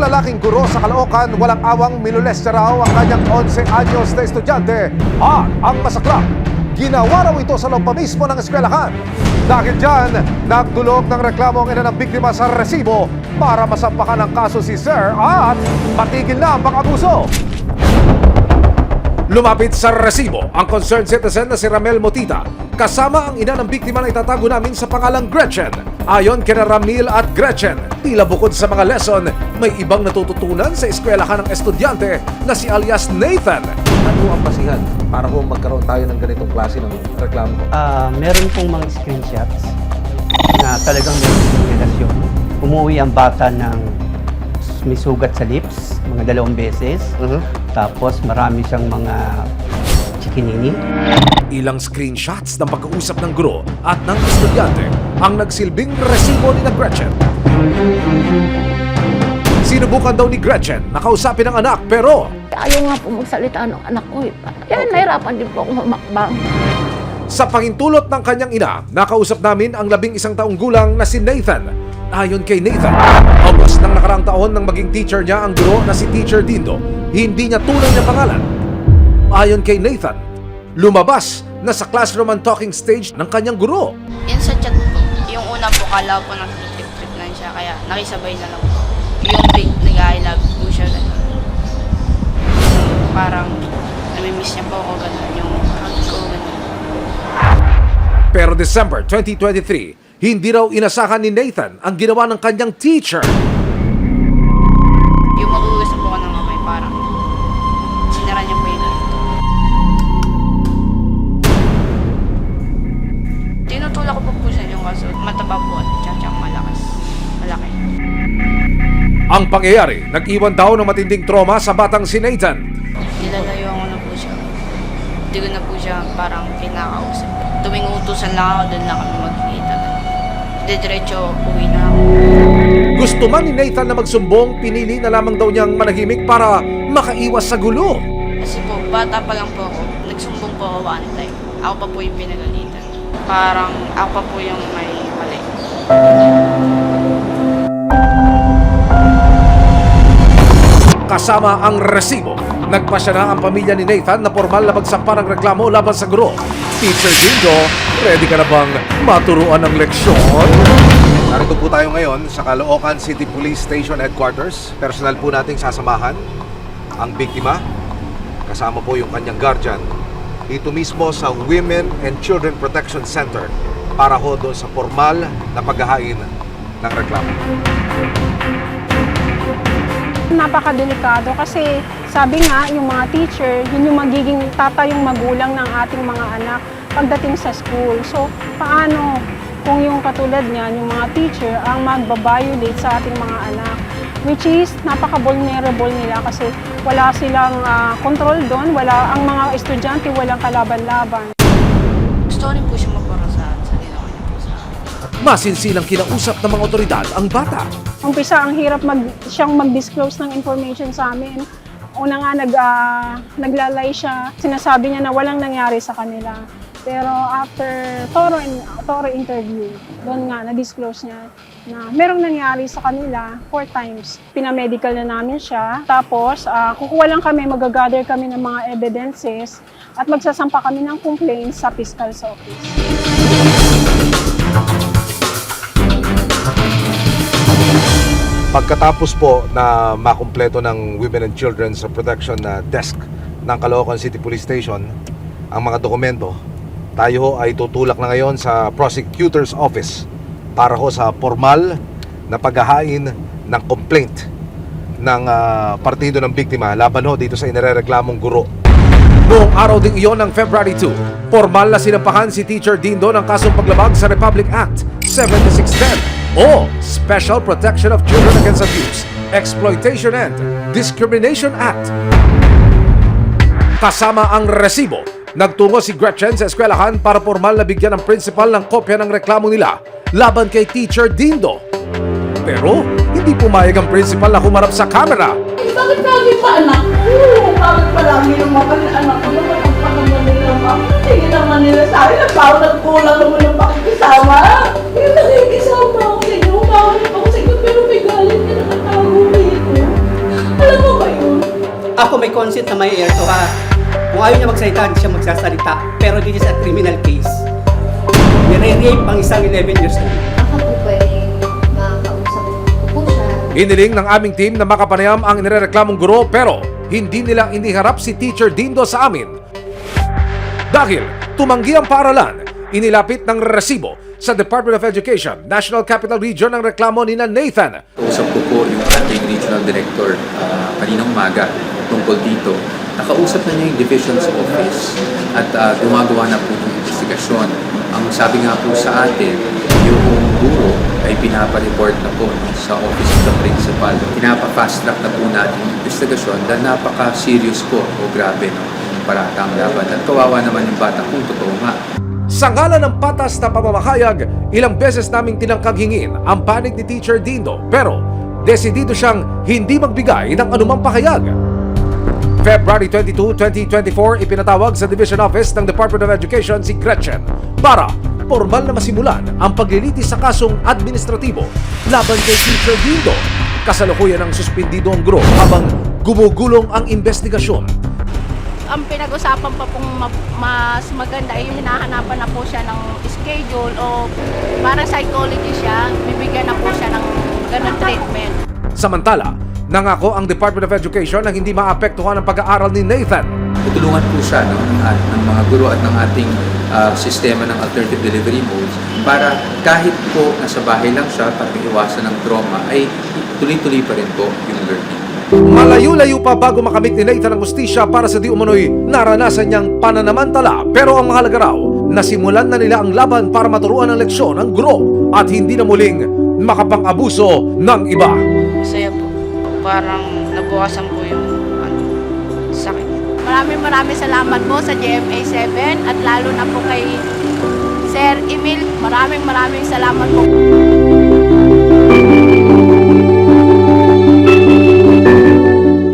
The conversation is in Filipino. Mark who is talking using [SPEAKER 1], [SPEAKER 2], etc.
[SPEAKER 1] lalaking guro sa Caloocan, walang awang minolestya raw ang kanyang 11 anyos na estudyante at ang masaklap, ginawa raw ito sa loob pa mismo ng eskwelahan. Dahil dyan, nagdulog ng reklamo ang ina ng biktima sa resibo para masampakan ng kaso si Sir at matigil na ang pang-abuso. Lumapit sa resibo ang concerned citizen na si Ramel Motita kasama ang ina ng biktima na itatago namin sa pangalang Gretchen. Ayon kina Ramil at Gretchen, tila bukod sa mga lesson, may ibang natututunan sa eskwelahan ng estudyante na si alias Nathan.
[SPEAKER 2] Ano ang basihan para kung magkaroon tayo ng ganitong klase ng reklamo?
[SPEAKER 3] Meron pong mga screenshots na talagang may relasyon. Umuwi ang bata ng may sugat sa lips, mga 2 beses. Tapos marami siyang mga chikinini.
[SPEAKER 1] Ilang screenshots ng pag-uusap ng guro at ng estudyante ang nagsilbing resibo ni Gretchen. Sinubukan daw ni Gretchen na kausapin ang anak pero
[SPEAKER 4] ayaw nga po magsalita ng anak ko. Kaya nahirapan din po ako humakbang.
[SPEAKER 1] sa pahintulot ng kanyang ina, nakausap namin ang 11 taong gulang na si Nathan. Ayon kay Nathan, August ng nakaraang taon nang maging teacher niya ang guro na si Teacher Dindo, hindi niya tunay na pangalan. Ayon kay Nathan, lumabas na sa classroom and talking stage ng kanyang guro.
[SPEAKER 5] Yan sa chat po, yung una po kala po nag-trip lang siya, kaya nakisabay na lang po. Yung big nag-I love po siya, gano'n. Parang namimiss niya po ako, gano'n, yung hug ko, gano'n.
[SPEAKER 1] Pero December 2023, hindi raw inasahan ni Nathan ang ginawa ng kanyang teacher.
[SPEAKER 5] Yung mag-uusap po ako ng kamay, parang sinara niya po yung ganito. Tinutulak ko po siya yung kaso, mataba po at tsatsang malakas, malaki.
[SPEAKER 1] Ang pangyayari, nag-iwan daw ng matinding trauma sa batang si Nathan.
[SPEAKER 5] Nilalayo ko na po siya. Hindi ko na po siya parang kinakausap. Tuwing utusan lang ako, doon lang kami magkikita. Diretso, uwi na ako.
[SPEAKER 1] Gusto man ni Nathan na magsumbong, pinili na lamang daw niyang manahimik para makaiwas sa gulo.
[SPEAKER 5] Kasi po, bata pa lang po ako. Nagsumbong po ako one time. Ako pa po yung pinagalitan. Parang ako pa po yung may mali.
[SPEAKER 1] Kasama ang resibo, nagpasya na ang pamilya ni Nathan na formal na magsampa ng reklamo laban sa guro. Teacher Dindo, ready ka na bang maturuan ng leksyon? Narito po tayo ngayon sa Caloocan City Police Station Headquarters. Personal po nating sasamahan ang biktima. Kasama po yung kanyang guardian. Dito mismo sa Women and Children Protection Center para ho doon sa formal na paghahain ng reklamo.
[SPEAKER 6] Napakadelikado kasi sabi nga yung mga teacher, yun yung magiging tatayong magulang ng ating mga anak pagdating sa school. So paano kung yung katulad niyan, yung mga teacher ang magbabiolate sa ating mga anak, which is napaka-vulnerable nila kasi wala silang control doon, ang mga estudyante walang kalaban-laban.
[SPEAKER 5] Gusto ko rin po siya magparasahan sa ginawa niya po sa akin.
[SPEAKER 1] Masinsilang kinausap ng mga otoridad ang bata.
[SPEAKER 6] Umpisa, ang hirap siyang mag-disclose ng information sa amin. Una nga, naglalay siya. Sinasabi niya na walang nangyari sa kanila. Pero after thorough interview, doon nga, na-disclose niya na merong nangyari sa kanila 4 times. Pinamedical na namin siya. Tapos, kukuha lang kami, mag-gather kami ng mga evidences at magsasampa kami ng complaints sa Fiscal's Office.
[SPEAKER 1] Pagkatapos po na makumpleto ng Women and Children's Protection na desk ng Caloocan City Police Station ang mga dokumento, tayo ho ay tutulak na ngayon sa Prosecutor's Office para ho sa formal na paghahain ng complaint ng partido ng biktima laban ho dito sa inirereklamong guro. Noong araw ding iyon ng February 2, formal na sinampahan si Teacher Dindo ng kasong paglabag sa Republic Act 7610 o Special Protection of Children Against Abuse, Exploitation and Discrimination Act. Kasama ang resibo, nagtungo si Gretchen sa eskwelahan para formal na bigyan ng principal ng kopya ng reklamo nila laban kay Teacher Dindo. Pero hindi pumayag ang principal na humarap sa camera.
[SPEAKER 7] Bakit lagi pa anak ko? Bakit palagi yung mga anak ko naman ang panaman nila, ma'am? Sige naman nila sa akin, parang nagkulang naman ng pakikisama. Yung nakikisama ako sa inyo, umawalip ako sa inyo, pero may galit ka nakatago dito.
[SPEAKER 3] na may air to ha. Kung ayaw niya magsalita, hindi siya magsasalita. Pero this is a criminal case. Nire-rape ang isang 11 years old.
[SPEAKER 8] Ako po pwedeng makausap ko po siya.
[SPEAKER 1] Iniling ng aming team na makapanayam ang inireklamong guro pero hindi nila iniharap si Teacher Dindo sa amin. Dahil tumanggi ang paaralan, inilapit ng resibo sa Department of Education, National Capital Region ang reklamo ni Nathan.
[SPEAKER 9] Kausap ko po yung ating regional director kaninang umaga tungkol dito. Nakausap na niya yung divisions office at gumagawa na po ng investigasyon. Ang sabi nga po sa atin, yung guro ay pinapareport na po sa office of the principal. Pinapa-fast track na po natin yung investigasyon dahil napaka-serious po o grabe no, yung paratang laban. At kawawa naman yung bata kung totoo nga.
[SPEAKER 1] Sa ngalan ng patas na pamamahayag, ilang beses naming tinangkang hingin ang panig ni Teacher Dindo pero desidido siyang hindi magbigay ng anumang pahayag. February 22, 2024, ipinatawag sa Division Office ng Department of Education si Gretchen para formal na masimulan ang paglilitis sa kasong administratibo laban kay Teacher Dindo. Kasalukuyan ng suspindido ang guro habang gumugulong ang investigasyon.
[SPEAKER 10] Ang pinag-usapan pa pong mas maganda ay yung hinahanapan na po siya ng schedule o para psychology siya, bibigyan na po siya ng ganun treatment.
[SPEAKER 1] Samantala, nangako ang Department of Education na hindi maapektuhan ang pag-aaral ni Nathan.
[SPEAKER 9] Tutulungan po siya no, ng mga guro at ng ating sistema ng alternative delivery modes para kahit po nasa bahay lang siya para iwasan ng trauma ay tuloy-tuloy pa rin po yung learning.
[SPEAKER 1] Malayo-layo pa bago makamit ni Nathan ang hustisya para sa di umano'y naranasan niyang pananamantala. Pero ang mahalaga raw, nasimulan na nila ang laban para maturuan ng leksyon ang guro at hindi na muling makapang-abuso ng iba.
[SPEAKER 5] Masaya po. Parang nabukasan po yung sakit.
[SPEAKER 10] Maraming salamat po sa GMA 7 at lalo na po kay Sir Emil. Maraming salamat po.